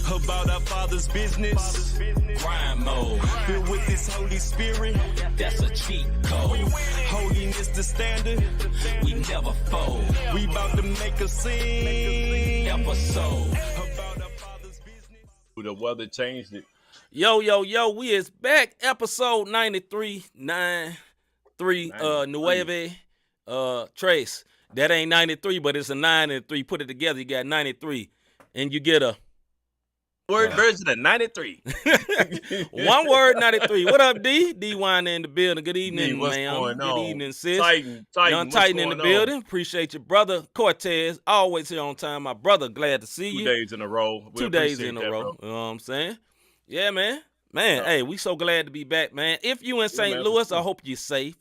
about our Father's business. Crime mode, filled with this Holy Spirit. That's a cheat code. Holiness the standard. We never fold. We about to make a scene episode about our Father's business. The weather changed it. Yo, we is back. Episode 93, 93, Nueve, Trace. That ain't 93, but it's a 9 and 3. Put it together, you got 93. And you get a word version of 93. One word, 93. What up, D? D-Wine in the building. Good evening, what's man. going Good on? evening, sis. Titan, Young Titan in the building. Appreciate your brother. Cortez, always here on time. My brother, glad to see you. 2 days in a row. 2 days in a row. Bro. You know what I'm saying? Yeah, man. Hey, we so glad to be back, man. If you in St. Louis, I hope you're safe.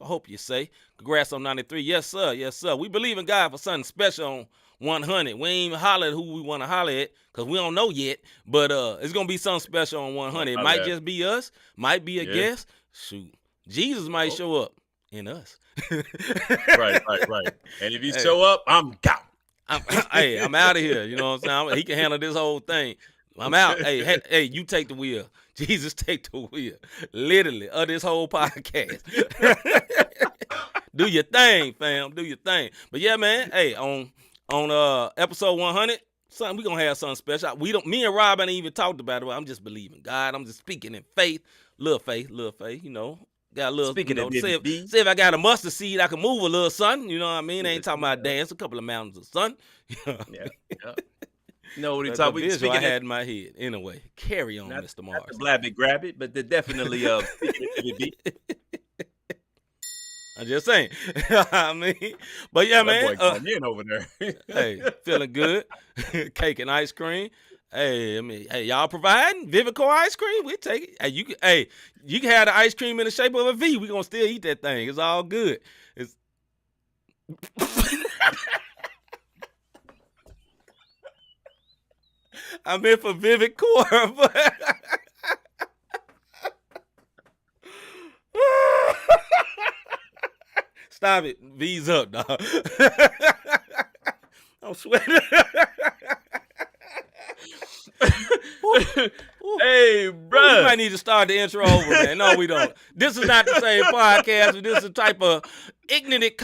Congrats on 93. Yes, sir. We believe in God for something special on 100. We ain't even holler at who we want to holler at because we don't know yet. But it's going to be something special on 100. It might just be us. Might be a guest. Shoot. Jesus might show up in us. Right. And if you show up, I'm gone. I'm out of here. You know what I'm saying? He can handle this whole thing. I'm out. Hey, you take the wheel. Jesus, take the wheel. Literally, of this whole podcast. Do your thing, fam. Do your thing. But yeah, man. Hey, on episode 100, we gonna have something special. Me and Rob ain't even talked about it. I'm just believing God. I'm just speaking in faith. Little faith. You know. Got a little. Speaking of say if I got a mustard seed, I can move a little, son. You know what I mean? Ain't talking about dance. A couple of mountains of sun. Yeah. No, what the visual I had in my head. Anyway, carry on, Mr. Mars. Not to blab it, grab it, but they're definitely I'm just saying. I mean, but yeah, man. In over there. Hey, feeling good. Cake and ice cream. Hey, y'all providing Vivico ice cream? We take it. You can have the ice cream in the shape of a V. We gonna still eat that thing. It's all good. It's I meant for Vivid Core, but stop it. V's up, dog. I'm sweating. Hey, bro. We might need to start the intro over, man. No, we don't. This is not the same podcast. This is the type of ignorant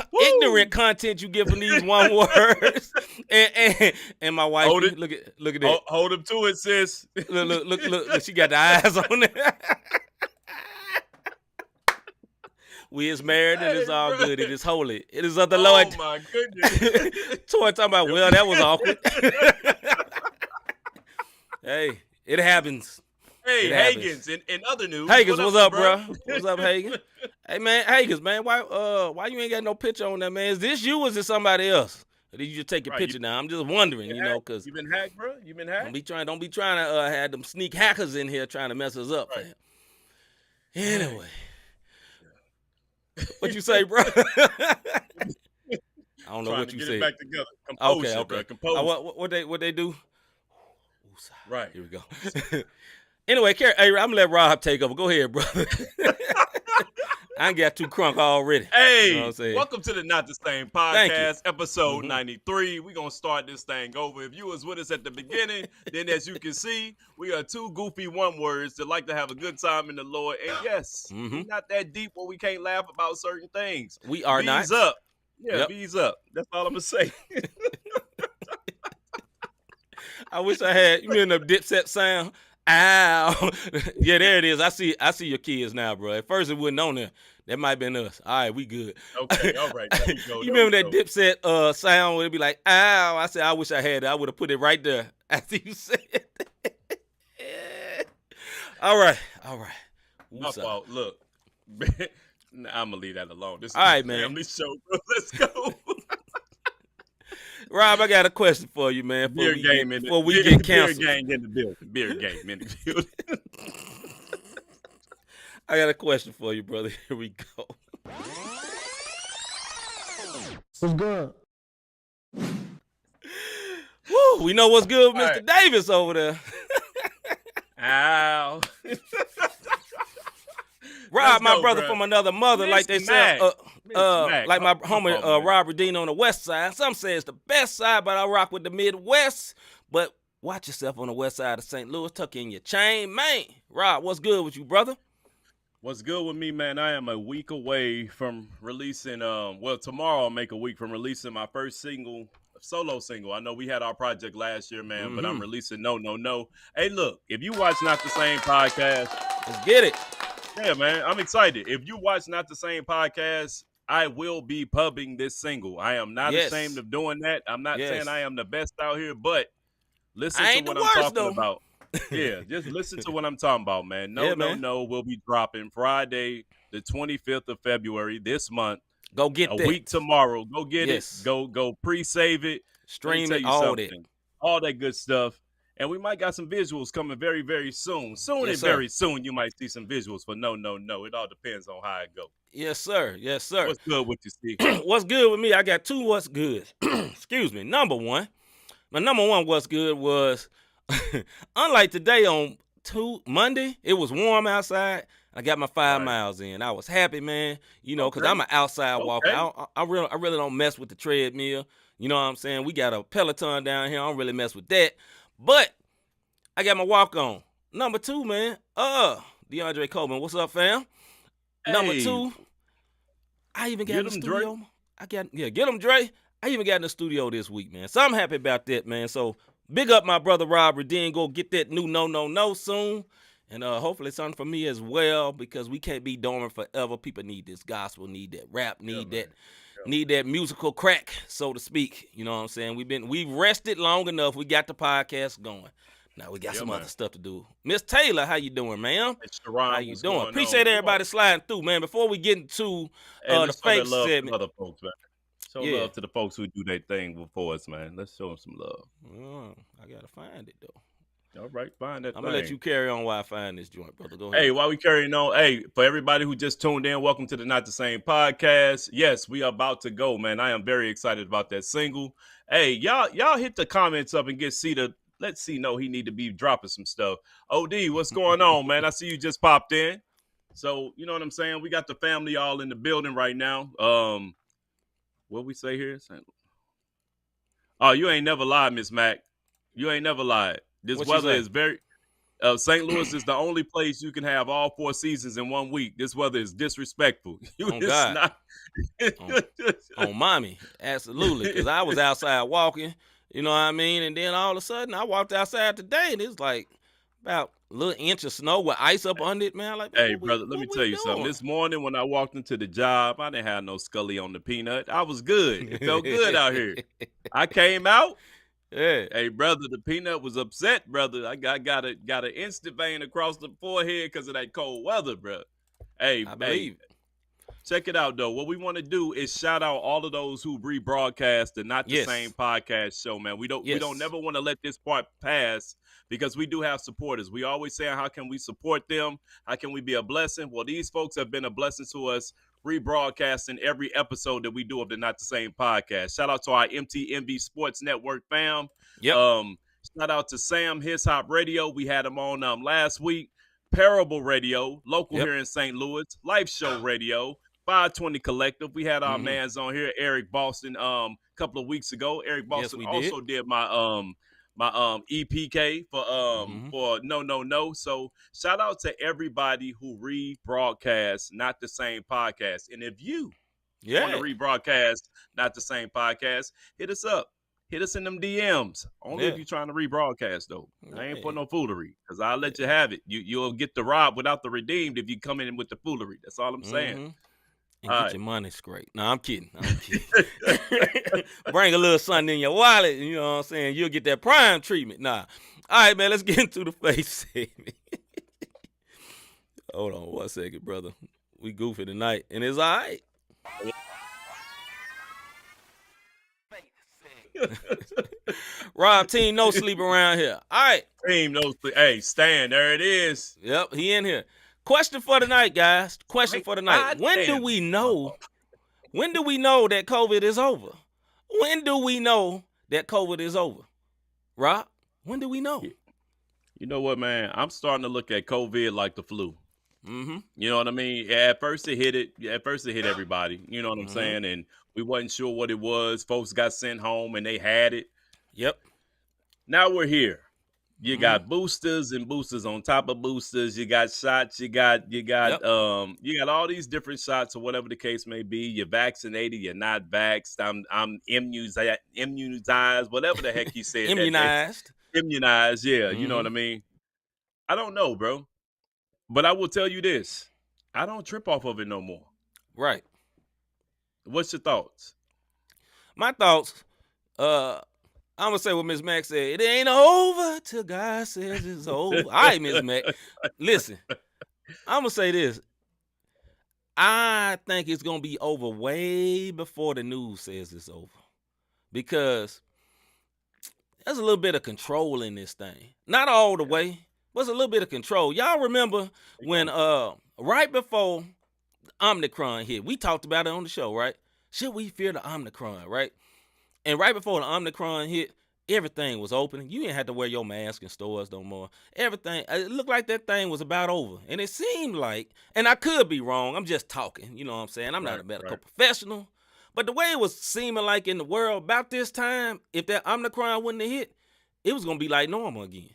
content you get from these one words. And my wife, look at that. Hold him to it, sis. Look. She got the eyes on it. We is married and it's all good. It is holy. It is of the Lord. Oh, my goodness. Toy talking about, well, that was awkward. Hey, it happens. Hey, Hagens, in other news. Hagens, what's up, bro? What's up, Hagens? Hey, man, Hagens, man, why you ain't got no picture on that, man? Is this you or is it somebody else? Or did you just take your picture now? I'm just wondering, because you been hacked, bro? You been hacked? Don't be trying to have them sneak hackers in here trying to mess us up, man. Anyway. What you say, bro? I don't know what you said. Back together. Composure, okay. Bro. Composure. What they do? Right. Here we go. Anyway, hey, I'm gonna let Rob take over. Go ahead, brother. I ain't got too crunk already. Hey, you know what I'm saying? Welcome to the Not the Same podcast, episode 93. We're gonna start this thing over. If you was with us at the beginning, then as you can see, we are two goofy one words that like to have a good time in the Lord. And yes, we're not that deep where we can't laugh about certain things. We are not. B's up. Yeah, B's up. That's all I'm gonna say. I wish I had, you know, the Dipset sound. Ow. Yeah, there it is. I see your kids now, bro. At first it wasn't on there. That might have been us. All right, we good. Okay, all right. There you go. You remember that Dipset sound where it'd be like, ow. I said, I wish I had it. I would have put it right there after you said it. All right. My fault. Look. I'm going to leave that alone. This is all right, a man. family show, bro. Let's go. Rob, I got a question for you, man. Before we get canceled. Beer game in the building. Beer game in the building. I got a question for you, brother. Here we go. What's good? Woo, we know what's good with Mr. Davis over there. Ow. Rob, my brother from another mother, like they say, like my homie Robert Dean on the west side. Some say it's the best side, but I rock with the Midwest. But Watch yourself on the west side of St. Louis. Tuck in your chain, man. Rob, what's good with you, brother? What's good with me, man? I am a week away from releasing. Tomorrow I'll make a week from releasing my first solo single. I know we had our project last year, man, but I'm releasing No. Hey, look, if you watch Not the Same podcast, let's get it. Yeah, man, I'm excited. If you watch Not the Same podcast, I will be pubbing this single. I am not ashamed of doing that. I'm not saying I am the best out here, but listen to what I'm talking about. Yeah, just listen to what I'm talking about, man. No will be dropping Friday, the 25th of February this month. Go get a week tomorrow. Go get it. Go pre-save it. Stream it, all that good stuff. And we might got some visuals coming very, very soon. Very soon, you might see some visuals for No. It all depends on how it goes. Yes, sir. Yes, sir. What's good with you, Steve? What's good with me? I got two what's good. Excuse me. Number one. My number one what's good was, unlike today on Monday, it was warm outside. I got my 5 miles in. I was happy, man, because I'm an outside walker. I really don't mess with the treadmill. You know what I'm saying? We got a Peloton down here. I don't really mess with that. But I got my walk on. Number two, man. DeAndre Coleman, what's up, fam? Hey. Number two, I even got in the studio. Get him, Dre. I even got in the studio this week, man. So I'm happy about that, man. So big up my brother Rob Redin. Go get that new No soon. And hopefully something for me as well, because we can't be dormant forever. People need this gospel, need that rap, need that musical crack, so to speak. You know what I'm saying? We've rested long enough. We got the podcast going. Now we got some other stuff to do. Miss Taylor, how you doing, ma'am? Sharon, how you doing? Appreciate everybody sliding through, man. Before we get into the fake segment. Other folks, man. Show love to the folks who do their thing before us, man. Let's show them some love. I got to find it, though. All right, find that I'm going to let you carry on while I find this joint, brother. Go ahead. Hey, while we carrying on, for everybody who just tuned in, welcome to the Not the Same podcast. Yes, we are about to go, man. I am very excited about that single. Hey, y'all hit the comments up and get let C know he need to be dropping some stuff. OD, what's going on, man? I see you just popped in. So, you know what I'm saying? We got the family all in the building right now. What we say here? Oh, you ain't never lied, Miss Mac. You ain't never lied. This weather is very St. Louis is the only place you can have all 4 seasons in 1 week. This weather is disrespectful. On mommy, absolutely. Because I was outside walking, you know what I mean? And then all of a sudden, I walked outside today, and it's like about a little inch of snow with ice up under it, man. Like, hey, brother, let me tell you something. This morning when I walked into the job, I didn't have no Scully on the peanut. I was good. It felt good out here. I came out. Yeah. Hey, brother, the peanut was upset, brother. I got an instant vein across the forehead because of that cold weather, bro. Hey, I believe it. Check it out, though. What we want to do is shout out all of those who rebroadcast the Not the Same podcast show, man. We don't never want to let this part pass because we do have supporters. We always say, how can we support them? How can we be a blessing? Well, these folks have been a blessing to us, rebroadcasting every episode that we do of the Not the Same podcast. Shout out to our MTMV Sports Network fam. Yep. Shout out to Sam His Hop Radio. We had him on last week. Parable Radio, local here in St. Louis. Life Show Radio. 520 Collective. We had our mans on here, Eric Boston, a couple of weeks ago. Eric Boston also did my EPK for No. So shout out to everybody who rebroadcast Not the Same podcast. And if you want to rebroadcast Not the Same podcast, hit us up. Hit us in them DMs. Only if you're trying to rebroadcast, though. I ain't for no foolery, because I'll let you have it. You'll get the rob without the redeemed if you come in with the foolery. That's all I'm saying. And get your money straight. No, I'm kidding. Bring a little something in your wallet, you know what I'm saying? You'll get that prime treatment. Nah. All right, man, let's get into the face segment. Hold on 1 second, brother. We goofy tonight, and it's all right. Rob, team no sleep around here. All right. Team no sleep. Hey, Stan, there it is. Yep, he in here. Question for the night, guys. Question for the night. When do we know that COVID is over? When do we know that COVID is over? Rob, when do we know? You know what, man? I'm starting to look at COVID like the flu. Mm-hmm. You know what I mean? At first it hit everybody. You know what I'm saying? And we wasn't sure what it was. Folks got sent home and they had it. Yep. Now we're here. You got boosters and boosters on top of boosters. You got shots. You got all these different shots or whatever the case may be. You're vaccinated. You're not vaxxed. I'm immunized. Whatever the heck you said. Immunized. Immunized. Yeah, you know what I mean. I don't know, bro, but I will tell you this: I don't trip off of it no more. Right. What's your thoughts? My thoughts. I'm gonna say what Miss Mac said. It ain't over till God says it's over. All right, Miss Mac. Listen, I'm gonna say this. I think it's gonna be over way before the news says it's over, because there's a little bit of control in this thing. Not all the way, but there's a little bit of control. Y'all remember when right before Omicron hit, we talked about it on the show, right? Should we fear the Omicron, right? And right before the Omicron hit, everything was open. You didn't have to wear your mask in stores no more. Everything, it looked like that thing was about over. And it seemed like, and I could be wrong, I'm just talking, you know what I'm saying? I'm not a medical professional. But the way it was seeming like in the world about this time, if that Omicron wouldn't have hit, it was going to be like normal again.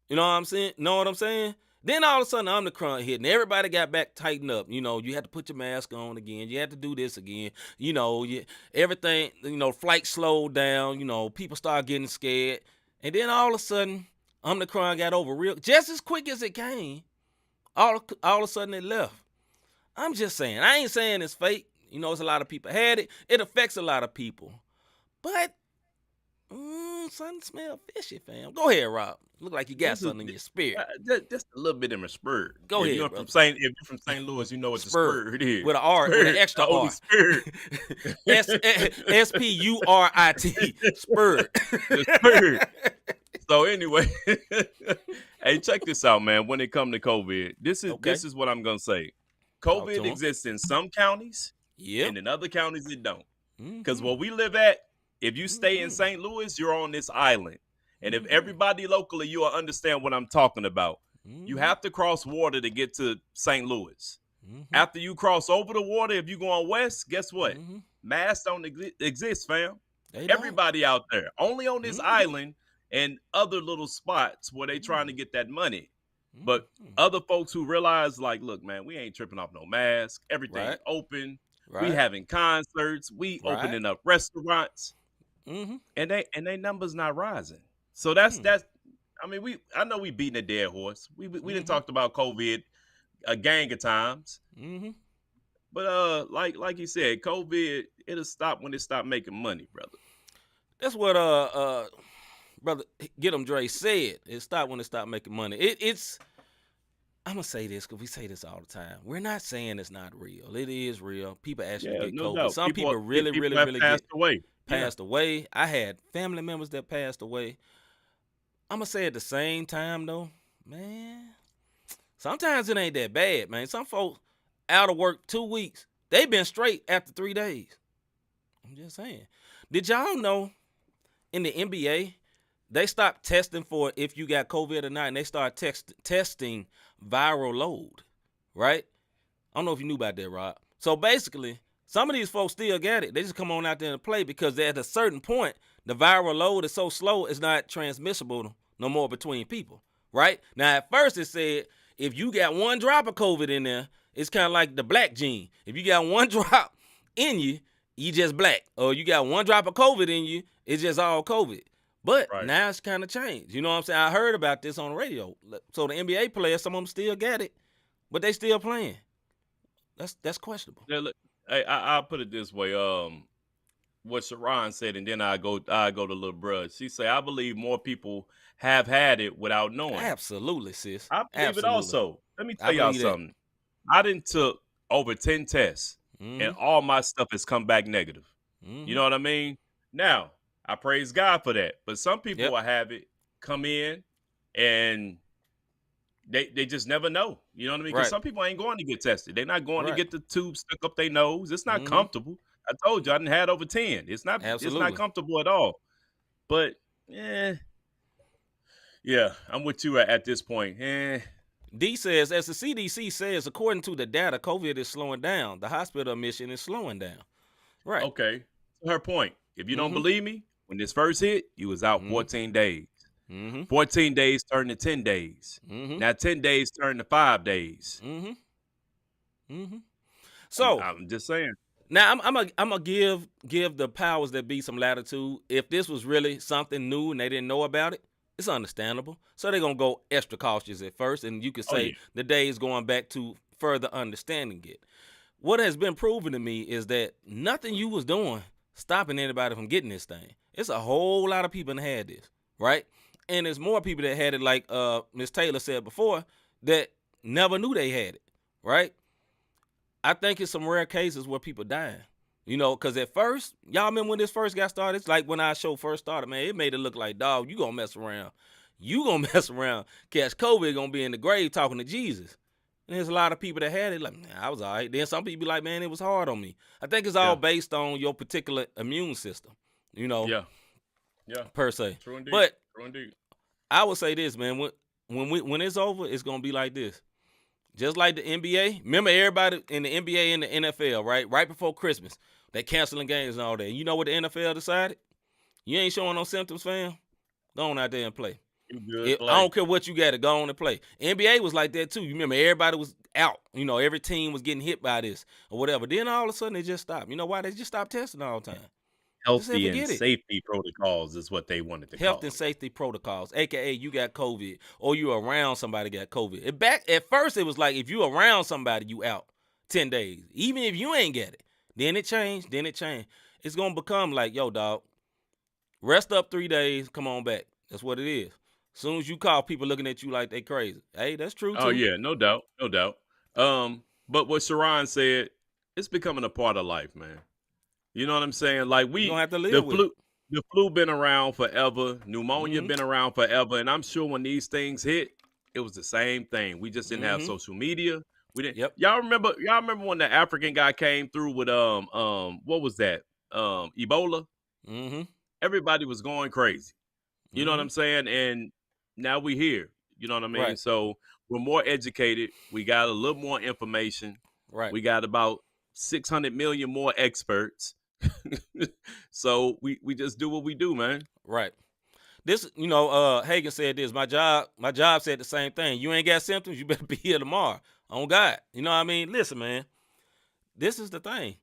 You know what I'm saying? Know what I'm saying? Then all of a sudden, the Omicron hit, and everybody got back tightened up. You know, you had to put your mask on again. You had to do this again. You know, everything, flights slowed down. You know, people started getting scared. And then all of a sudden, Omicron got over real, just as quick as it came. All of a sudden, it left. I'm just saying. I ain't saying it's fake. You know, it's a lot of people had it. It affects a lot of people. But, something smell fishy, fam. Go ahead, Rob. Look like you got something in your spirit. Just a little bit in my spirit. Go ahead, if you're from St. Louis, you know what the spirit is. With an R, with an extra R. Spirit. S-P-U-R-I-T. Spirit. The spirit. So anyway, hey, check this out, man. When it comes to COVID, this is what I'm gonna say. COVID exists in some counties, and in other counties it don't. Because where we live at, if you stay in St. Louis, you're on this island. And if everybody locally, you'll understand what I'm talking about. You have to cross water to get to St. Louis. After you cross over the water, if you're going west, guess what? Masks don't exist, fam. Everybody out there, only on this island and other little spots where they trying to get that money. But other folks who realize, like, look, man, we ain't tripping off no mask. Everything's open. We having concerts. We opening up restaurants. And they numbers not rising. So that's I mean, I know we beating a dead horse. We didn't talk about COVID a gang of times. But like you said, COVID, it'll stop when it stop making money, brother. That's what brother Get 'em Dre said. It stopped when it stopped making money. It's I'm gonna say this because we say this all the time. We're not saying it's not real. It is real. People actually get COVID. Doubt. Some people really passed away. I had family members that passed away. I'm gonna say at the same time though, man, sometimes it ain't that bad, man. Some folks out of work 2 weeks, they been straight after 3 days. I'm just saying. Did y'all know in the NBA, they stopped testing for if you got COVID or not, and they started testing viral load, right? I don't know if you knew about that, Rob. So basically, some of these folks still got it. They just come on out there and play because at a certain point, the viral load is so slow, it's not transmissible no more between people, right? Now, at first it said if you got one drop of COVID in there, it's kind of like the black gene. If you got one drop in you, you just black. Or you got one drop of COVID in you, it's just all COVID. But now it's kind of changed. You know what I'm saying? I heard about this on the radio. So the NBA players, some of them still got it, but they still playing. That's questionable. Yeah, look, hey, I'll put it this way. What Sharon said, and then I go to little bruh. She say, I believe more people have had it without knowing. Absolutely, sis. I believe it also. Let me tell y'all something. I done took over 10 tests, and all my stuff has come back negative. You know what I mean? Now, I praise God for that. But some people will have it come in, and they just never know. You know what I mean? Because some people ain't going to get tested. They're not going to get the tube stuck up their nose. It's not comfortable. I told you I done had over 10. It's not comfortable at all. But yeah, I'm with you at this point. D says, as the CDC says, according to the data, COVID is slowing down. The hospital admission is slowing down. Right. Okay. Her point. If you don't believe me, when this first hit, you was out 14 days. Mm-hmm. 14 days turned to 10 days. Mm-hmm. Now 10 days turned to 5 days. Mm-hmm. Mm-hmm. So I'm just saying. now I'm gonna give the powers that be some latitude. If this was really something new and they didn't know about it, it's understandable. So they're gonna go extra cautious at first, and you could say the day is going back to further understanding it. What has been proven to me is that nothing you was doing stopping anybody from getting this thing. It's a whole lot of people that had this, right? And there's more people that had it, like Ms. Taylor said before, that never knew they had it, right? I think it's some rare cases where people dying, because at first, y'all remember when this first got started? It's like when our show first started, man, it made it look like, dog, you gonna mess around. You gonna mess around, catch COVID, gonna be in the grave talking to Jesus. And there's a lot of people that had it, like, man, I was all right. Then some people be like, man, it was hard on me. I think it's all based on your particular immune system, Yeah. per se. True indeed. But True indeed. I would say this, man, when it's over, it's gonna be like this. Just like the NBA. Remember everybody in the NBA and the NFL, right? Right before Christmas, they canceling games and all that. And you know what the NFL decided? You ain't showing no symptoms, fam. Go on out there and play. I don't care what you got to go on and play. NBA was like that too. You remember everybody was out. Every team was getting hit by this or whatever. Then all of a sudden they just stopped. You know why? They just stopped testing all the time. Healthy and safety protocols is what they wanted to call Health and safety protocols, a.k.a. you got COVID or you around somebody got COVID. At first it was like if you around somebody, you out 10 days. Even if you ain't get it. Then it changed. It's going to become like, yo, dog, rest up 3 days, come on back. That's what it is. As soon as you call, people looking at you like they crazy. Hey, that's true too. Oh yeah, no doubt. But what Sharon said, it's becoming a part of life, man. You know what I'm saying? Like you don't have to live with it. The flu been around forever. Pneumonia been around forever. And I'm sure when these things hit, it was the same thing. We just didn't have social media. We didn't. Yep. Y'all remember when the African guy came through with what was that? Ebola? Mm-hmm. Everybody was going crazy. You know what I'm saying? And now we here. You know what I mean? Right. So we're more educated. We got a little more information. Right. We got about 600 million more experts. So we just do what we do, man. Right. This, Hagen said this. My job said the same thing. You ain't got symptoms, you better be here tomorrow. On God. You know what I mean? Listen, man. This is the thing.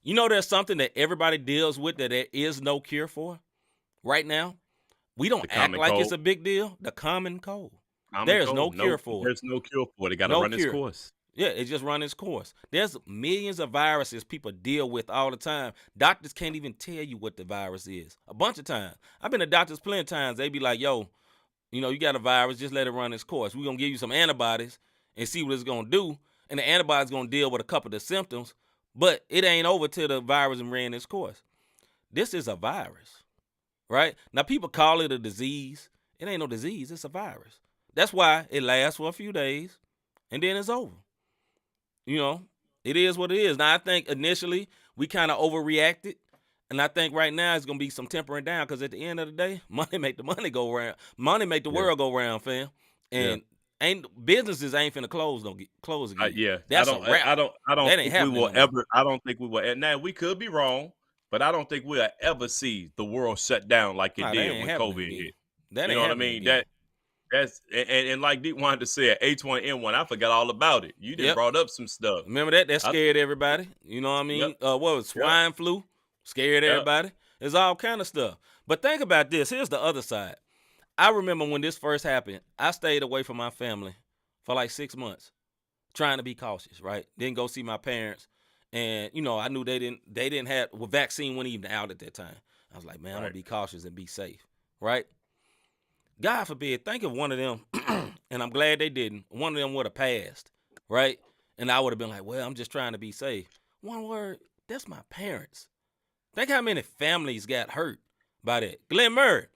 There's something that everybody deals with that there is no cure for right now. We don't act like it's a big deal. The common cold. There's no cure for it. There's no cure for it. It got to run its course. Yeah, it just run its course. There's millions of viruses people deal with all the time. Doctors can't even tell you what the virus is. A bunch of times. I've been to doctors plenty of times. They be like, yo, you got a virus, just let it run its course. We're going to give you some antibodies and see what it's going to do. And the antibodies going to deal with a couple of the symptoms. But it ain't over till the virus ran its course. This is a virus, right? Now, people call it a disease. It ain't no disease. It's a virus. That's why it lasts for a few days, and then it's over. It is what it is. Now, I think initially we kind of overreacted, and I think right now it's going to be some tempering down because at the end of the day, money make the money go around. Money make the world go round, fam. And businesses ain't finna close again. That's a wrap. I don't think we will. And now we could be wrong, but I don't think we'll ever see the world shut down like it did when COVID hit. That you know what I mean? That's and like D-MAUB said, H1N1. I forgot all about it. You just brought up some stuff. Remember that? That scared everybody. You know what I mean? What was swine flu? Scared everybody. There's all kind of stuff. But think about this. Here's the other side. I remember when this first happened, I stayed away from my family for like 6 months, trying to be cautious, right? Didn't go see my parents. And, I knew they didn't have, vaccine wasn't even out at that time. I was like, man, I'm going to be cautious and be safe, right? God forbid, think of one of them, and I'm glad they didn't. One of them would have passed, right? And I would have been like, well, I'm just trying to be safe. One word, that's my parents. Think how many families got hurt by that. Glenn Murray.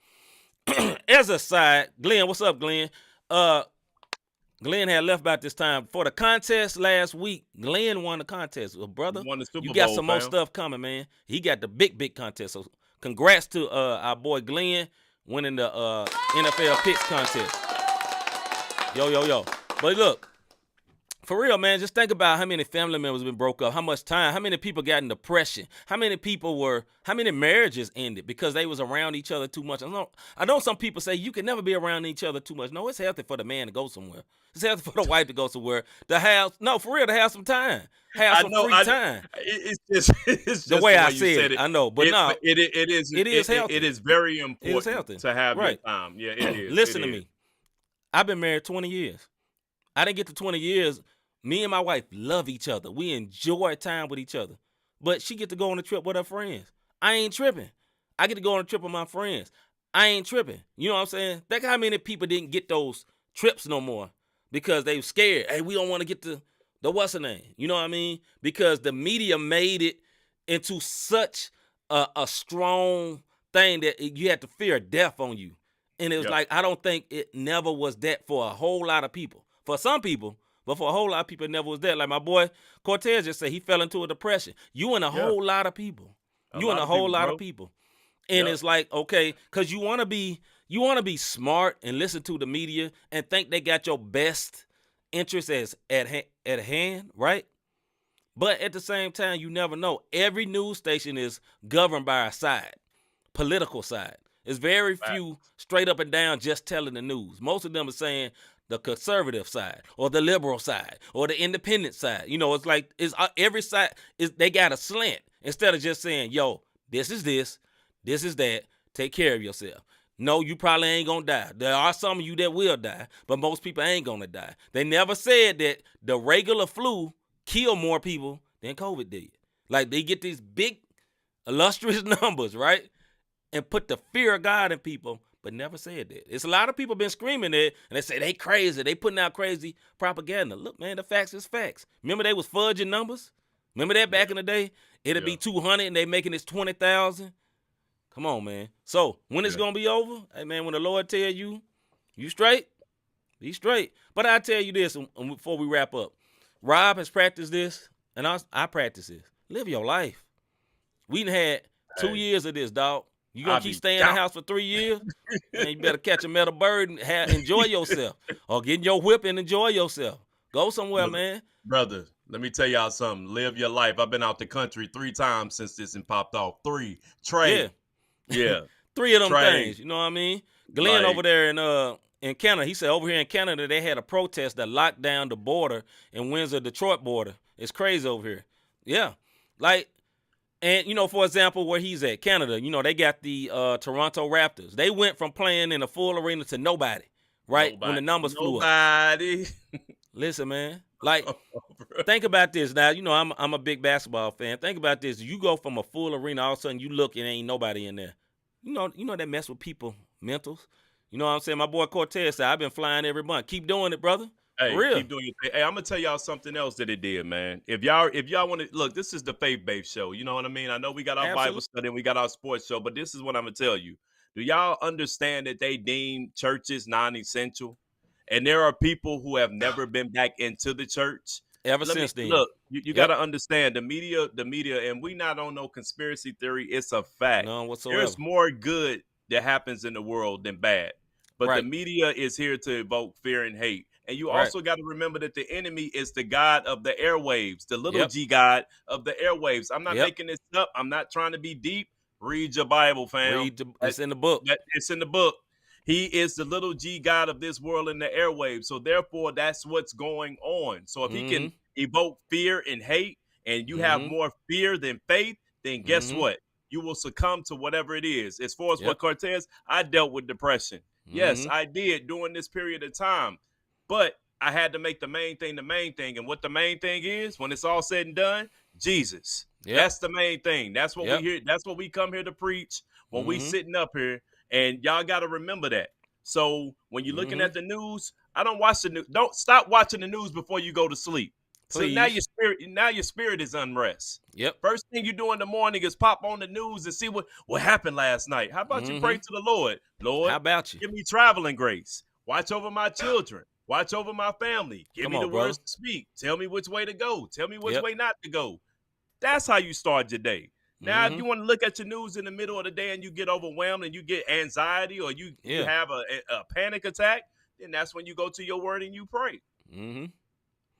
As a side, Glenn, what's up, Glenn? Glenn had left about this time. For the contest last week, Glenn won the contest. Well, brother, you got some more stuff coming, man. He got the big contest. So congrats to our boy Glenn winning the NFL picks contest. Yo. But look, For real, man, just think about how many family members been broke up, how much time, how many people got in depression, how many marriages ended because they was around each other too much. I know some people say you can never be around each other too much. No, it's healthy for the man to go somewhere. It's healthy for the wife to go somewhere. To have some time. Have some free time. It's just the way I you said it. I know, but no, it is healthy. It is very important to have your time. Yeah, it is. Listen to me. I've been married 20 years. I didn't get to 20 years. Me and my wife love each other. We enjoy time with each other. But she get to go on a trip with her friends. I ain't tripping. I get to go on a trip with my friends. I ain't tripping. You know what I'm saying? Think how many people didn't get those trips no more because they were scared. Hey, we don't want to get the what's her name? You know what I mean? Because the media made it into such a strong thing that you had to fear death on you. And it was like, I don't think it never was that for a whole lot of people. For some people, but for a whole lot of people, it never was that. Like my boy Cortez just said, he fell into a depression. You and a whole lot of people. You and a whole lot of people. And it's like, okay, because you want to be smart and listen to the media and think they got your best interests at hand, right? But at the same time, you never know. Every news station is governed by a side, political side. It's very few straight up and down just telling the news. Most of them are saying the conservative side or the liberal side or the independent side. You know, it's like every side they got a slant instead of just saying, yo, this is this is that, take care of yourself. No, you probably ain't gonna die. There are some of you that will die, but most people ain't gonna die. They never said that the regular flu killed more people than COVID did. Like they get these big illustrious numbers, right? And put the fear of God in people, but never said that. It's a lot of people been screaming it, and they say they crazy. They putting out crazy propaganda. Look, man, the facts is facts. Remember they was fudging numbers? Remember that back in the day? It'd be 200 and they making this 20,000. Come on, man. So when it's going to be over, hey, man, when the Lord tell you, you straight, be straight. But I tell you this before we wrap up. Rob has practiced this, and I practice this. Live your life. We done had 2 years of this, dog. You gonna keep staying in the house for 3 years? Man, you better catch a metal bird and enjoy yourself. Or get in your whip and enjoy yourself. Go somewhere, man. Brother, let me tell y'all something. Live your life. I've been out the country 3 times since this and popped off. 3. Trade. Yeah. 3 of them things. You know what I mean? Glenn over there in Canada, he said over here in Canada, they had a protest that locked down the border in Windsor-Detroit border. It's crazy over here. Yeah. Like, and, you know, for example, where he's at, Canada, you know, they got the Toronto Raptors. They went from playing in a full arena to nobody, right? When the numbers flew up. Listen, man. Like, think about this. Now, you know, I'm a big basketball fan. Think about this. You go from a full arena, all of a sudden you look and ain't nobody in there. You know that mess with people mentals. You know what I'm saying? My boy Cortez said, I've been flying every month. Keep doing it, brother. Hey, for real. Keep doing your thing. Hey, I'm gonna tell y'all something else that it did, man. If y'all want to look, this is the faith-based show. You know what I mean? I know we got our Bible study and we got our sports show, but this is what I'm gonna tell you. Do y'all understand that they deem churches non-essential? And there are people who have never been back into the church ever since then. Look, you got to understand the media, and we not on no conspiracy theory. It's a fact. None whatsoever. There's more good that happens in the world than bad. But the media is here to evoke fear and hate. And you also got to remember that the enemy is the God of the airwaves, the little G God of the airwaves. I'm not making this up. I'm not trying to be deep. Read your Bible, fam. It's in the book. It's in the book. He is the little G God of this world in the airwaves. So therefore, that's what's going on. So if he can evoke fear and hate, and you have more fear than faith, then guess what? You will succumb to whatever it is. As far as what Cortez, I dealt with depression. Yes, I did during this period of time. But I had to make the main thing the main thing. And what the main thing is, when it's all said and done, Jesus. That's the main thing. That's what we hear. That's what we come here to preach when we sitting up here. And y'all got to remember that. So when you're looking at the news, I don't watch the news. Don't stop watching the news before you go to sleep. Please. So now your spirit is unrest. First thing you do in the morning is pop on the news and see what happened last night. How about you pray to the Lord? Lord, how about you? Give me traveling grace. Watch over my children. Watch over my family. Give me the words to speak. Tell me which way to go. Tell me which way not to go. That's how you start your day. Now, if you want to look at your news in the middle of the day and you get overwhelmed and you get anxiety or you have a panic attack, then that's when you go to your word and you pray.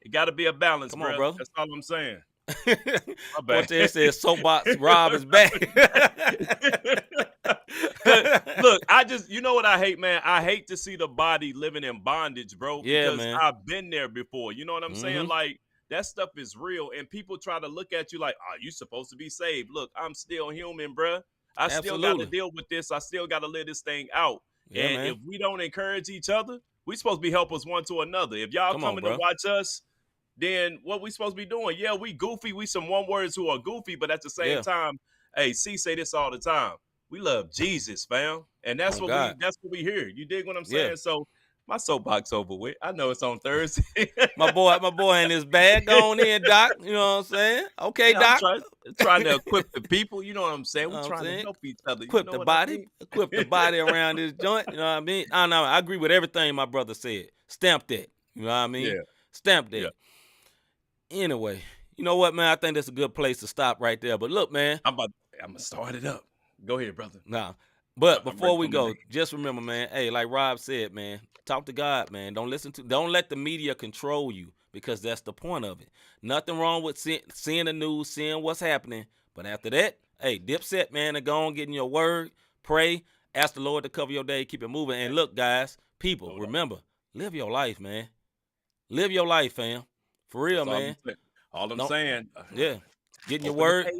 It got to be a balance, Come on, brother. That's all I'm saying. Cortez says soapbox Rob is back. Look, you know what I hate, man? I hate to see the body living in bondage, bro. Yeah, because man. I've been there before. You know what I'm saying? Like, that stuff is real, and people try to look at you like, "Oh, you supposed to be saved." Look, I'm still human, bro. I still got to deal with this. I still got to live this thing out. Yeah, and man. if we don't encourage each other, we supposed to be helpers one to another. If y'all coming to watch us, then what we supposed to be doing? Yeah, we goofy. We some one words who are goofy, but at the same time, hey, C say this all the time. We love Jesus, fam, and that's what we hear. You dig what I'm saying? Yeah. So my soapbox over with. I know it's on Thursday. my boy in his bag. Go on in, Doc. You know what I'm saying? Okay, Doc. I'm trying to equip the people. You know what I'm saying? We're trying to help each other. Equip the body. Equip the body around this joint. You know what I mean? I know. I agree with everything my brother said. Stamp that. You know what I mean? Yeah. Stamp that. Yeah. Anyway, you know what, man? I think that's a good place to stop right there. But look, man. I'm gonna start it up. Go ahead, brother. Nah. But before we go, just remember, man, hey, like Rob said, man, talk to God, man. Don't let the media control you, because that's the point of it. Nothing wrong with seeing the news, seeing what's happening. But after that, hey, dipset, man, and go on getting your word, pray, ask the Lord to cover your day, keep it moving. And look, guys, people, remember, live your life, man. Live your life, fam. For real, man. All I'm saying. Yeah. Getting your word.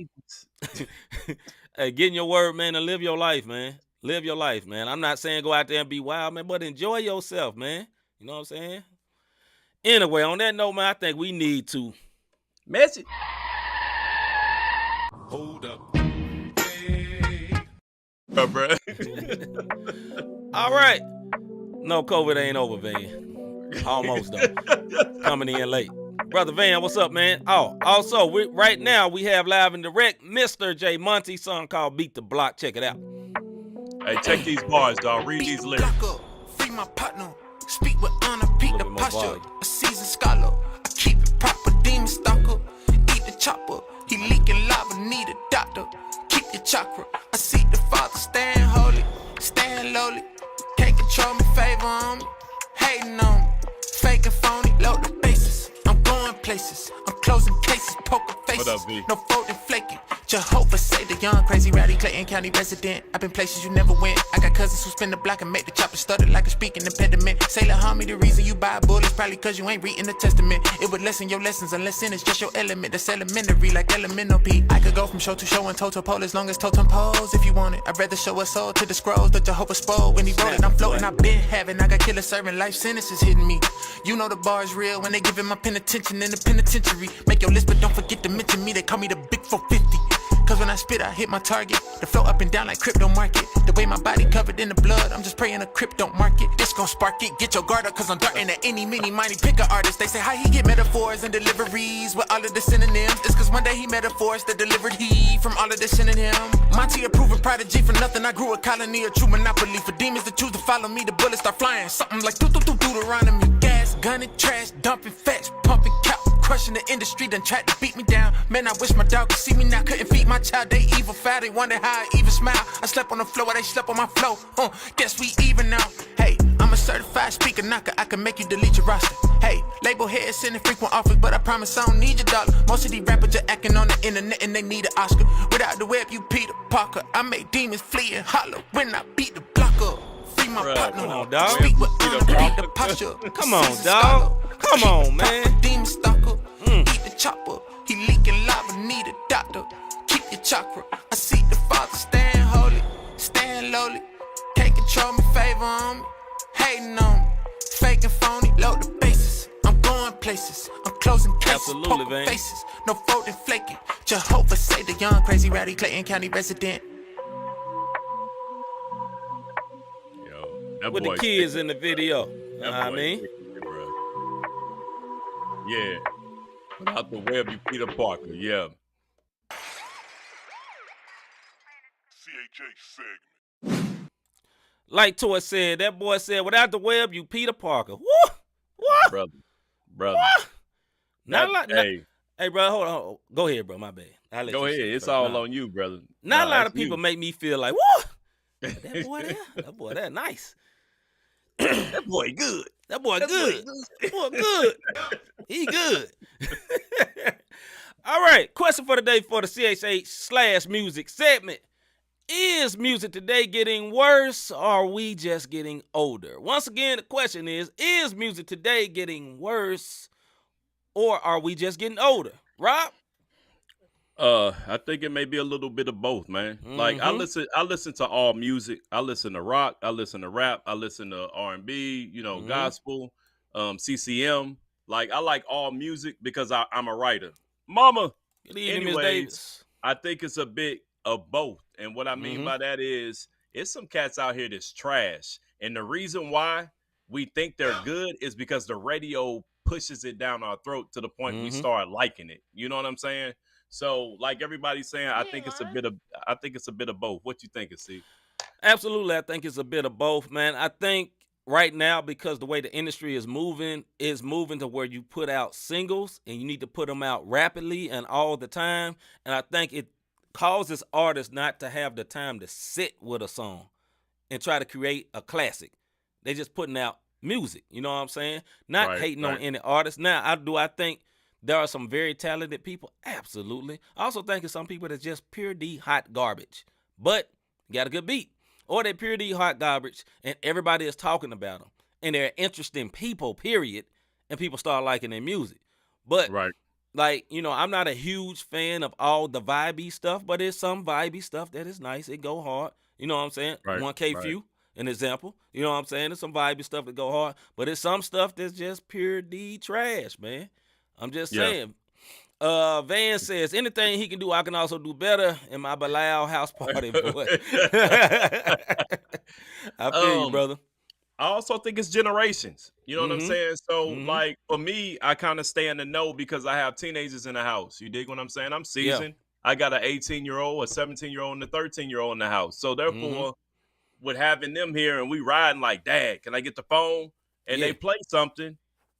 Hey, getting your word, man, and live your life, man. Live your life, man. I'm not saying go out there and be wild, man, but enjoy yourself, man. You know what I'm saying? Anyway, on that note, man, I think we need to message. Hold up. Hey. Bro. All right. No, COVID ain't over, Van. Almost, though. Coming in late. Brother Van, what's up, man? Oh, also, right now we have live and direct Mr. J.Monty, song called Beat the Block. Check it out. Hey, check these bars, dog. Read these lyrics. Free my partner. Speak with honor, beat the posture. A seasoned scholar. I keep it proper, demon stalker. Eat the chopper. He leaking lava, need a doctor. Keep your chakra. I see the Father stand holy, stand lowly. Can't control me, favor on me. Hating on me. Fake and phony, load the bases. I'm going places. I'm closing cases, poker faces. What up, B? No folding, flaking. Jehovah say the young, crazy, rowdy Clayton County resident. I've been places you never went. I got cousins who spin the block and make the chopper stutter like a speaking impediment. Sailor homie, the reason you buy bullets probably cause you ain't reading the testament. It would lessen your lessons unless sin is just your element. That's elementary like elemental P. I could go from show to show and toe to pole as long as totem pose if you want it. I'd rather show a soul to the scrolls that Jehovah spoke. When he wrote it, I'm floating, I've been having. I got killer serving, life sentences hitting me. You know the bar is real when they giving my pen attention in the penitentiary. Make your list, but don't forget to mention me. They call me the Big 450. Cause when I spit, I hit my target. The flow up and down like crypto market. The way my body covered in the blood, I'm just praying a crypto market. This gon' spark it, get your guard up, cause I'm darting at any, mini, mighty pick a artist. They say how he get metaphors and deliveries with all of the synonyms. It's cause one day he metaphors that delivered he from all of the synonym. Monty a proven prodigy from nothing. I grew a colony, a true monopoly. For demons to choose to follow me, the bullets start flying. Something like Deuteronomy. Gas, gunning, trash, dumping facts, pumping cow. Crushing the industry, done tried to beat me down. Man, I wish my dog could see me now. Couldn't feed my child, they evil foul. They wonder how I even smile. I slept on the floor, they slept on my flow. Guess we even now. Hey, I'm a certified speaker knocker. I can make you delete your roster. Hey, label heads sending frequent offers, but I promise I don't need your dollar. Most of these rappers are acting on the internet and they need an Oscar. Without the web, you Peter Parker. I make demons flee and holler when I beat the block up. Free my partner. Come on, dog. Speak with honor, beat the posture. Come on, dog. Come on, man. Demon stalker. Eat the chopper. He leaking lava, need a doctor. Keep your chakra. I see the Father stand holy, stand lowly. Can't control me, favor on me. Hating on me. Fake and phony, load the bases. I'm going places. I'm closing cases, Absolutely, poker man. faces. No folding, flaking. Jehovah say the young, crazy, rowdy Clayton County resident. That With the kids in the video. You know what I mean? Yeah. Without the web, you Peter Parker. Yeah. CHA segment. Like Toy said, that boy said, without the web, you Peter Parker. Woo! What? Brother. What? Hey, bro, hold on. Go ahead, bro. My bad. Go ahead. It's all on you, brother. Not a lot of people make me feel like, what? That boy there, nice. That boy good. That boy That good. boy That boy good. He good. All right. Question for the day for the CHH/music segment. Is music today getting worse, or are we just getting older? Once again, the question is music today getting worse, or are we just getting older? Rob? I think it may be a little bit of both, man. Like I listen to all music. I listen to rock, I listen to rap, I listen to R&B, gospel, CCM. Like I like all music because I'm a writer. Mama. Good evening, Miss Anyways, Davis. I think it's a bit of both. And what I mean by that is it's some cats out here that's trash. And the reason why we think they're good is because the radio pushes it down our throat to the point we start liking it. You know what I'm saying? So, like everybody's saying, I think it's a bit of both. What you think, C? Absolutely, I think it's a bit of both, man. I think right now, because the way the industry is moving to where you put out singles and you need to put them out rapidly and all the time. And I think it causes artists not to have the time to sit with a song and try to create a classic. They just putting out music, you know what I'm saying? Not hating on any artist. Now, I think there are some very talented people? Absolutely. I also think it's some people that's just pure D hot garbage, but got a good beat. Or they're pure D hot garbage and everybody is talking about them. And they're interesting people, period. And people start liking their music. But, I'm not a huge fan of all the vibey stuff, but there's some vibey stuff that is nice. It go hard. You know what I'm saying? 1K Few, an example. You know what I'm saying? There's some vibey stuff that go hard. But there's some stuff that's just pure D trash, man. I'm just saying. Van says, anything he can do, I can also do better in my Bilal house party, boy. I feel you, brother. I also think it's generations. You know what I'm saying? So, like, for me, I kind of stay in the know because I have teenagers in the house. You dig what I'm saying? I'm seasoned. I got an 18-year-old, a 17-year-old, and a 13-year-old in the house. So, therefore, with having them here and we riding like, Dad, can I get the phone? And they play something.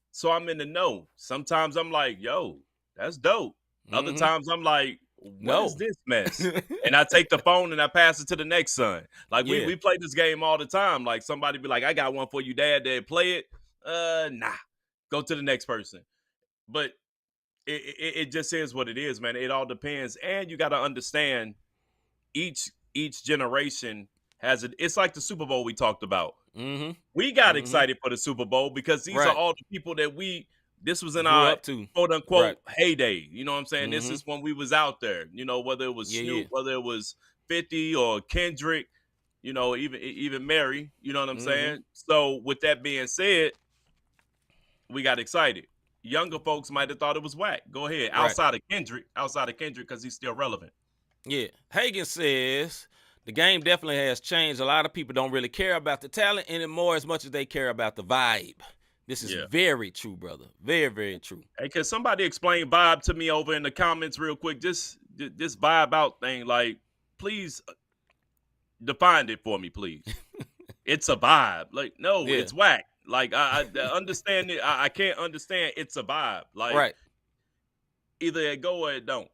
So I'm in the know. Sometimes I'm like, yo, that's dope. Other times I'm like, what is this mess? And I take the phone and I pass it to the next son. Like we play this game all the time. Like somebody be like, I got one for you, Dad. They play it. Nah. Go to the next person. But it just is what it is, man. It all depends. And you got to understand each generation has it. It's like the Super Bowl we talked about. We got excited for the Super Bowl because these are all the people that this was in our quote unquote heyday. You know what I'm saying? This is when we was out there, whether it was Snoop, whether it was 50 or Kendrick, even Mary, you know what I'm saying? So with that being said, we got excited. Younger folks might have thought it was whack. Go ahead. Outside of Kendrick, because he's still relevant. Yeah. Hagen says, the game definitely has changed. A lot of people don't really care about the talent anymore as much as they care about the vibe. This is very true, brother. Very, very true. Hey, can somebody explain vibe to me over in the comments real quick? This vibe out thing, like, please define it for me, please. It's a vibe. Like, no, it's whack. Like, I understand it. I can't understand it's a vibe. Like, either it go or it don't.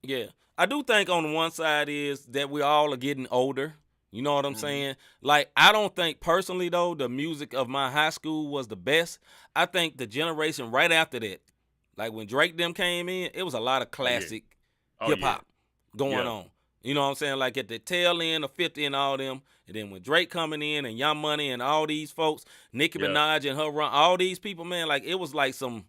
Yeah. I do think on the one side is that we all are getting older. You know what I'm saying? Like, I don't think personally, though, the music of my high school was the best. I think the generation right after that, like when Drake them came in, it was a lot of classic hip-hop going on. You know what I'm saying? Like at the tail end of 50 and all them. And then when Drake coming in and J.Monty and all these folks, Nicki Minaj and her run, all these people, man, like it was like some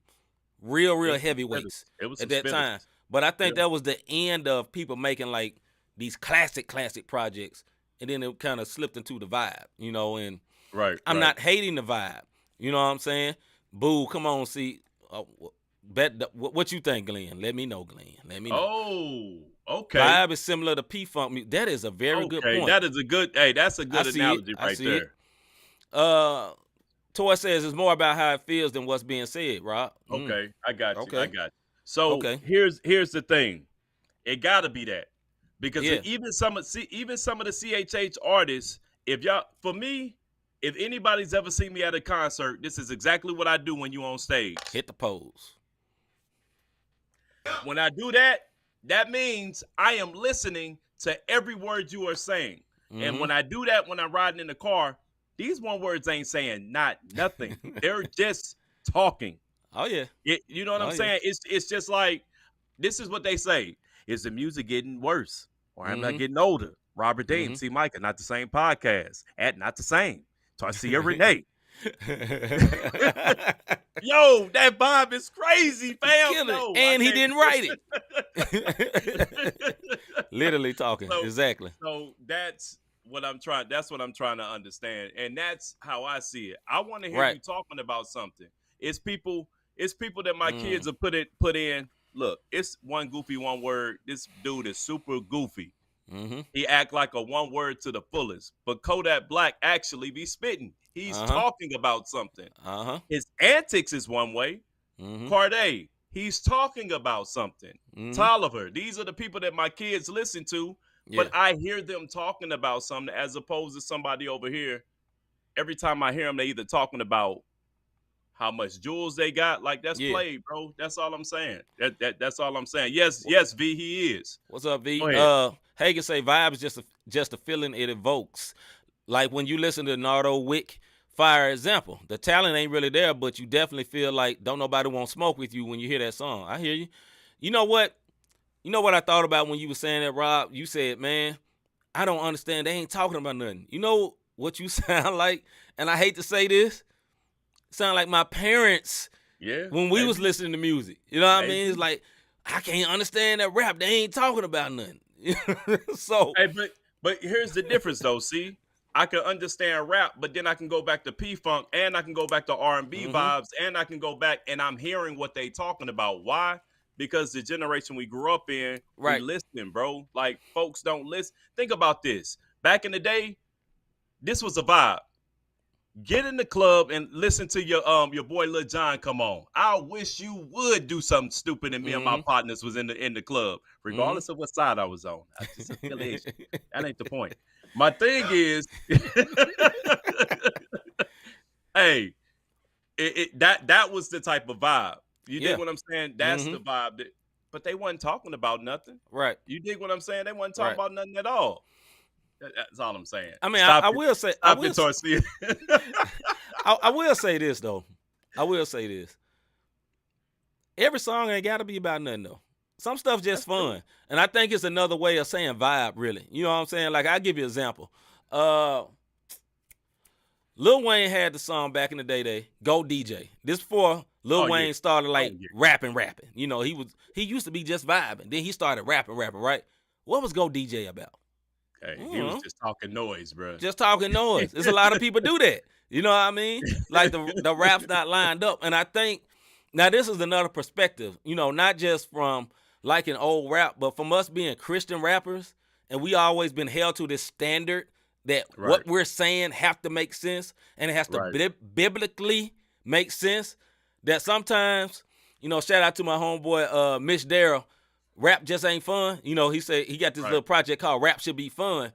real heavyweights at that time. But I think that was the end of people making like these classic projects, and then it kind of slipped into the vibe, and I'm not hating the vibe. You know what I'm saying? Boo, come on, see. What you think, Glenn? Let me know, Glenn. Let me know. Oh, okay. Vibe is similar to P-Funk music. That is a very good point. That is that's a good analogy right there. Toy says it's more about how it feels than what's being said, Rob. Okay, I got you. Okay. I got you. So here's the thing. It gotta be that. Because even some of the CHH artists, if anybody's ever seen me at a concert, this is exactly what I do when you on stage. Hit the pose. When I do that, that means I am listening to every word you are saying. And when I do that, when I'm riding in the car, these one words ain't saying nothing. They're just talking. Oh yeah. You know what I'm saying? It's just like, this is what they say. Is the music getting worse? Or I'm not getting older? Robert Dame, C-Micah, not the same podcast. Not the same. Tarcia Renee. Yo, that vibe is crazy, fam. No, and he didn't write it. Literally talking. Exactly. So that's what I'm trying to understand. And that's how I see it. I want to hear you talking about something. It's people that my kids have put in. Look, it's one goofy, one word. This dude is super goofy. He act like a one word to the fullest. But Kodak Black actually be spitting. He's talking about something. His antics is one way. Corday, he's talking about something. Tolliver, these are the people that my kids listen to. But I hear them talking about something as opposed to somebody over here. Every time I hear them, they either talking about how much jewels they got. Like, that's played, bro. That's all I'm saying. That's all I'm saying. Yes, V, he is. What's up, V? Hagen say vibe is just a feeling it evokes. Like when you listen to Nardo Wick, fire example. The talent ain't really there, but you definitely feel like don't nobody want to smoke with you when you hear that song. I hear you. You know what? You know what I thought about when you were saying that, Rob? You said, man, I don't understand. They ain't talking about nothing. You know what you sound like? And I hate to say this. Sound like my parents when we was listening to music. You know what I mean? It's like, I can't understand that rap. They ain't talking about nothing. So, hey, but here's the difference, though. See, I can understand rap, but then I can go back to P-Funk, and I can go back to R&B vibes, and I can go back, and I'm hearing what they talking about. Why? Because the generation we grew up in, we listening, bro. Like, folks don't listen. Think about this. Back in the day, this was a vibe. Get in the club and listen to your boy Lil Jon come on. I wish you would do something stupid, and me and my partners was in the club, regardless of what side I was on. I just affiliation. That ain't the point. My thing is, hey, that was the type of vibe. You dig what I'm saying? That's the vibe. But they wasn't talking about nothing. Right. You dig what I'm saying? They wasn't talking about nothing at all. That's all I'm saying. I mean, I will say, I will say this though. I will say this. Every song ain't got to be about nothing though. Some stuff just fun, and I think it's another way of saying vibe. Really, you know what I'm saying? Like, I'll give you an example. Lil Wayne had the song back in the day. Go DJ. This before Lil Wayne started rapping. You know, he used to be just vibing. Then he started rapping. Right? What was Go DJ about? Hey, he was just talking noise, bro. Just talking noise. There's a lot of people do that. You know what I mean? Like the rap's not lined up. And I think, now this is another perspective, you know, not just from liking old rap, but from us being Christian rappers, and we always been held to this standard that what we're saying have to make sense, and it has to biblically make sense, that sometimes, you know, shout out to my homeboy, Mitch Darrell, rap just ain't fun. You know, he said he got this little project called Rap Should Be Fun.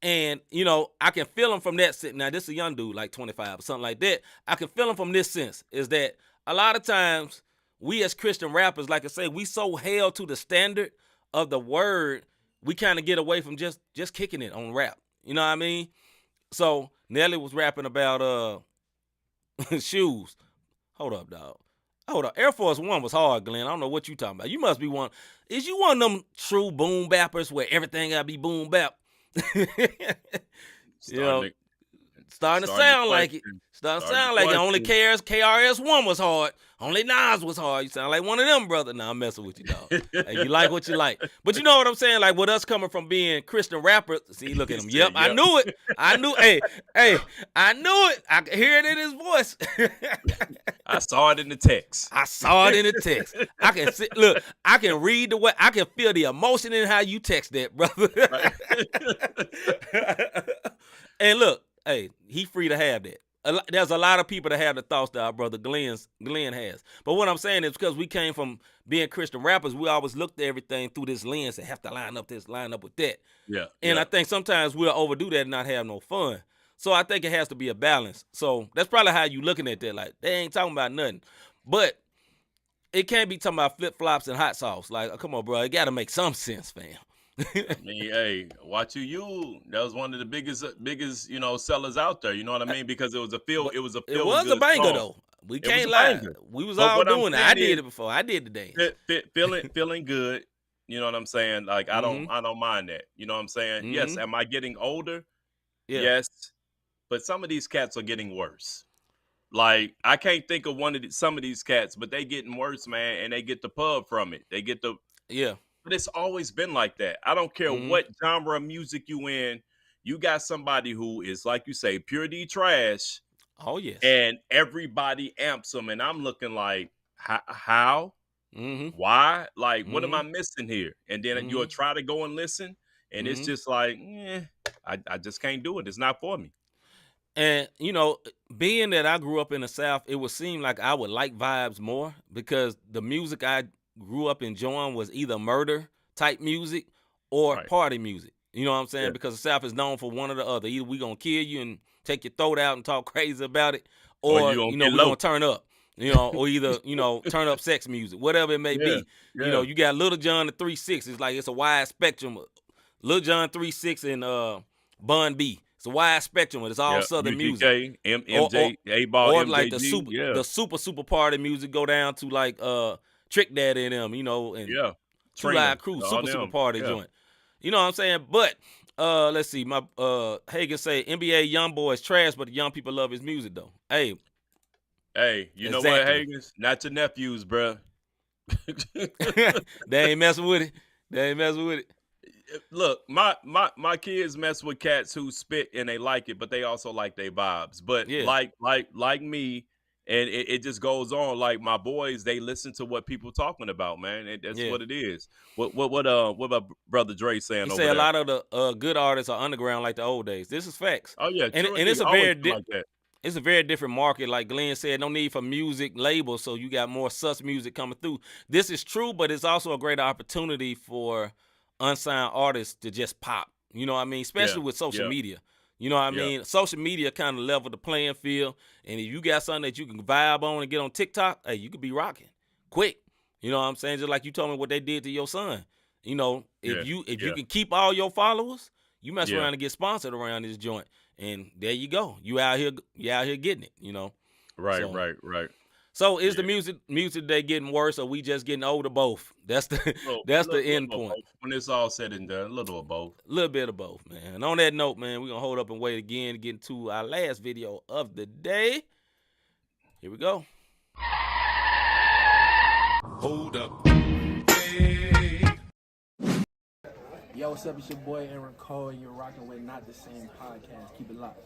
And, you know, I can feel him from that sense. Now, this is a young dude, like 25 or something like that. I can feel him from this sense, is that a lot of times we as Christian rappers, like I say, we so held to the standard of the word, we kind of get away from just kicking it on rap. You know what I mean? So Nelly was rapping about shoes. Hold up, dog. Hold up. Air Force One was hard, Glenn. I don't know what you talking about. You must be one. Is you one of them true boom bappers where everything gotta be boom bap? Starting to sound like it. Starting to sound like it. Only KRS-One was hard. Only Nas was hard. You sound like one of them, brother. Nah, I'm messing with you, dog. Hey, you like what you like. But you know what I'm saying? Like, with us coming from being Christian rappers, see, look at him. Yep, I knew it. I knew I knew it. I could hear it in his voice. I saw it in the text. I can see, look, I can read the way, I can feel the emotion in how you text that, brother. And look, hey, he free to have that. There's a lot of people that have the thoughts that our brother Glenn has. But what I'm saying is, because we came from being Christian rappers, we always looked at everything through this lens and have to line up with that. Yeah. And I think sometimes we'll overdo that and not have no fun. So I think it has to be a balance. So that's probably how you looking at that. Like, they ain't talking about nothing. But it can't be talking about flip-flops and hot sauce. Like, come on, bro. It got to make some sense, fam. I mean, hey, watch you. That was one of the biggest, sellers out there. You know what I mean? Because it was a feel it was good a banger song. though. We It was can't a lie. banger. We was But all what I'm doing it. saying I did is, it before. I did the dance. feeling good. You know what I'm saying? Like I don't mind that. You know what I'm saying? Yes. Mhm. Am I getting older? Yeah. Yes. But some of these cats are getting worse. Like I can't think of some of these cats, but they getting worse, man, and they get the pub from it. They get the Yeah. But it's always been like that. I don't care what genre of music you in. You got somebody who is, like you say, pure D trash. Oh yes. And everybody amps them, and I'm looking like, how? Why? Like, what am I missing here? And then you'll try to go and listen, and it's just like, I just can't do it. It's not for me. And being that I grew up in the South, it would seem like I would like vibes more because the music I grew up enjoying was either murder type music or party music. You know what I'm saying? Yeah. Because the South is known for one or the other. Either we gonna kill you and take your throat out and talk crazy about it, or we gonna turn up. Or either turn up sex music, whatever it may be. Yeah. You got Little John the 3-6. It's like it's a wide spectrum. Little John 3-6 and Bun B. It's a wide spectrum. It's all Southern music. MJ, A-Ball, or MJG, like the super party music go down to like Trick Daddy and them, and True Live Crew, super party joint. You know what I'm saying? But let's see. My Hagen say NBA young boy is trash, but the young people love his music though. Hey, know what, Hagens? Not your nephews, bro. They ain't messing with it. Look, my kids mess with cats who spit and they like it, but they also like their vibes. But like me, and it just goes on. Like my boys, they listen to what people talking about, man. And that's what it is. What my brother Dre saying? He say a lot of the good artists are underground like the old days. This is facts. Oh yeah, and it's a very different market. Like Glenn said, no need for music labels, so you got more sus music coming through. This is true, but it's also a great opportunity for unsigned artists to just pop. You know what I mean? Especially with social media. You know what I mean? Social media kind of level the playing field. And if you got something that you can vibe on and get on TikTok, hey, you could be rocking quick. You know what I'm saying? Just like you told me what they did to your son. If you can keep all your followers, you mess around and get sponsored around this joint. And there you go. You out here getting it, Right. So is the music today getting worse, or we just getting older? Both. That's the end point. When it's all said and done, a little of both. A little bit of both, man. And on that note, man, we're gonna hold up and wait again to get into our last video of the day. Here we go. Hold up. Hey. Yo, what's up? It's your boy Aaron Cole, and you're rocking with Not the Same Podcast. Keep it locked.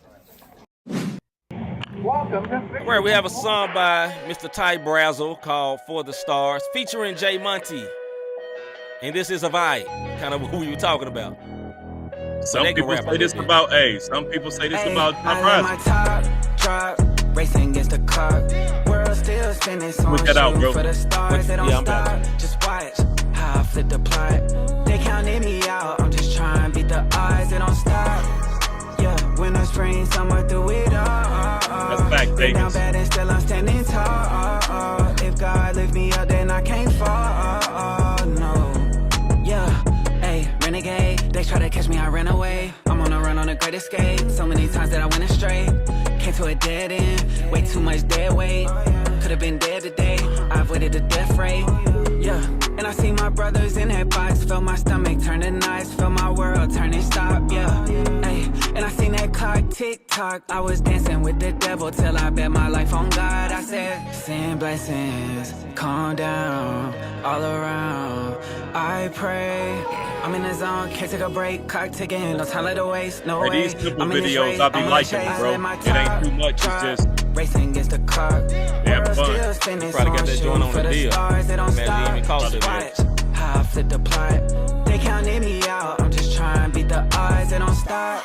Where we have a song by Mr. Ty Brasel called For the Stars, featuring J-Monty. And this is a vibe, kind of what we were talking about. Some people say this about Ty Brasel. Drop, racing against the clock. World still spinning, so Put that out, bro. For the stars, they don't stop. Just watch how I flip the plot. They counted me out, I'm just trying to beat the odds, they don't stop. Yeah, winter, spring, summer, through it all. That's fact, Been down bad and still I'm standing tall. If God lift me up, then I can't fall. No, yeah, hey, renegade. They try to catch me, I ran away. I'm on a run on a great escape. So many times that I went astray. Came to a dead end, way too much dead weight. Could've been dead today, I've waited a death rate. Yeah, and I see my brothers in that box. Feel my stomach turning nice, feel my world turning stop, yeah. Hey, and I seen that clock tick-tock. I was dancing with the devil till I bet my life on God. I said, send blessings, calm down, all around. I pray, I'm in the zone, can't take a break. Clock ticking, no time to waste, no way. These simple videos I be liking, bro. It ain't too much, it's just racing against the clock. have fun. You probably got that joint on the deal. Man, even cost it. How I flip the plot. They counted me out. I'm just trying to beat the odds. They don't stop.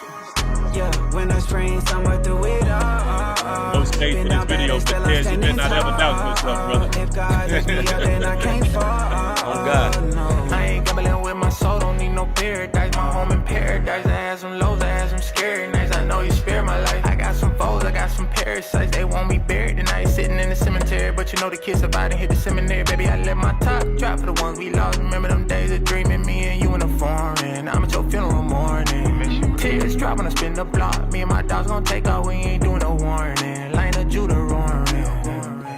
Yeah, winter, spring, summer, through it all. No state for this video, but Tez, you better not ever doubt yourself, brother. If God lifts me up, then I can't fall. Oh, God. No. I ain't gambling with my soul, don't need no no paradise. My home in paradise. I had some lows, I had some scary nights. I know you spared my life. I got some foes, I got some parasites. They want me buried tonight, sitting in the cemetery. But you know the kids survived and hit the seminary. Baby, I let my top drop for the ones we lost. Remember them days of dreaming, me and you in a foreign. I'm at your funeral morning. Tears drop when I spin the block. Me and my dogs gon' take off, we ain't doing no warning. Line of Judah roaring.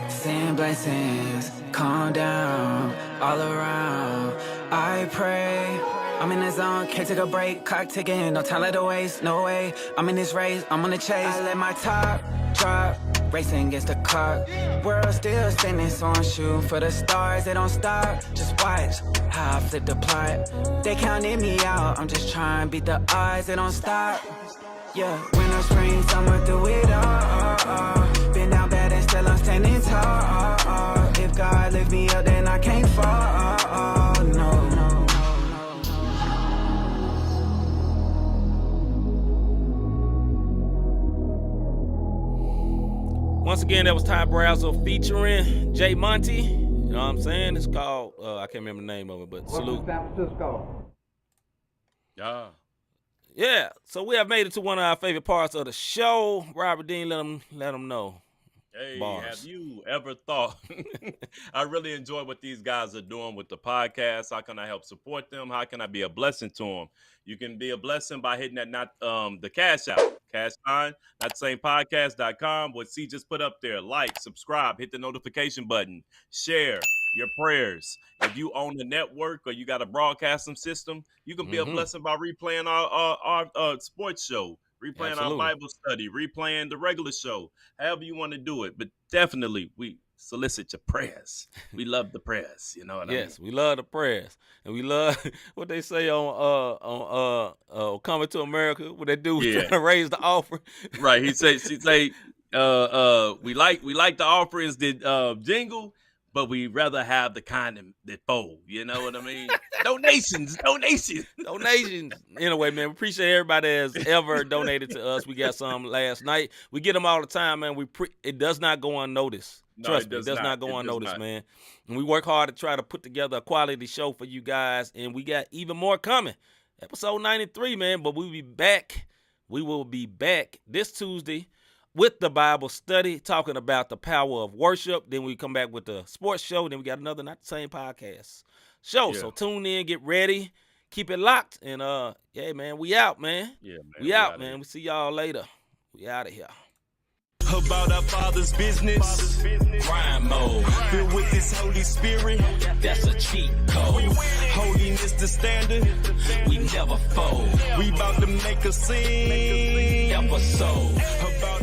Send blessings, calm down, all around. I pray. I'm in the zone, can't take a break. Clock ticking, no time to waste, no way. I'm in this race, I'm on the chase. I let my top drop, racing against the clock. World still spinning, so I'm shooting for the stars. They don't stop, just watch how I flip the plot. They counted me out, I'm just trying to beat the odds. They don't stop. Yeah, winter, spring, summer, through it all. Been down bad and still I'm standing tall. If God lift me up, then I can't fall. No. Once again, that was Ty Brasel featuring J.Monty. You know what I'm saying? It's called, I can't remember the name of it, but salute. San Francisco. Yeah, so we have made it to one of our favorite parts of the show. Robert Dean, let them know. Hey, Bars. have you ever thought? I really enjoy what these guys are doing with the podcast. How can I help support them? How can I be a blessing to them? You can be a blessing by hitting that the cash out. Cash sign, notthesamepodcast.com. What C just put up there. Like, subscribe, hit the notification button, share your prayers. If you own the network or you got a broadcasting system, you can be a blessing by replaying our sports show, replaying our Bible study, replaying the regular show, however you want to do it. But definitely, we solicit your prayers. We love the prayers. You know what I mean? Yes, we love the prayers. And we love what they say on Coming to America, what they do trying to raise the offering. Right. She say we like the offerings that jingle, but we rather have the kind that fold. You know what I mean? Donations. Anyway, man, we appreciate everybody that's ever donated to us. We got some last night. We get them all the time, man. It does not go unnoticed. No, Trust me, it does not go unnoticed, man. And we work hard to try to put together a quality show for you guys, and we got even more coming. Episode 93, man, but we'll be back. We will be back this Tuesday with the Bible study, talking about the power of worship. Then we come back with the sports show. Then we got another Not the Same podcast show. Yeah. So tune in, get ready, keep it locked. And, yeah, man, we out, man. Yeah, man. We out, man. We see y'all later. We out of here. About our Father's business. Rhyme mode. Filled with His Holy Spirit. That's a cheat code. Holiness the standard. We never fold. We about to make a scene. Episode. About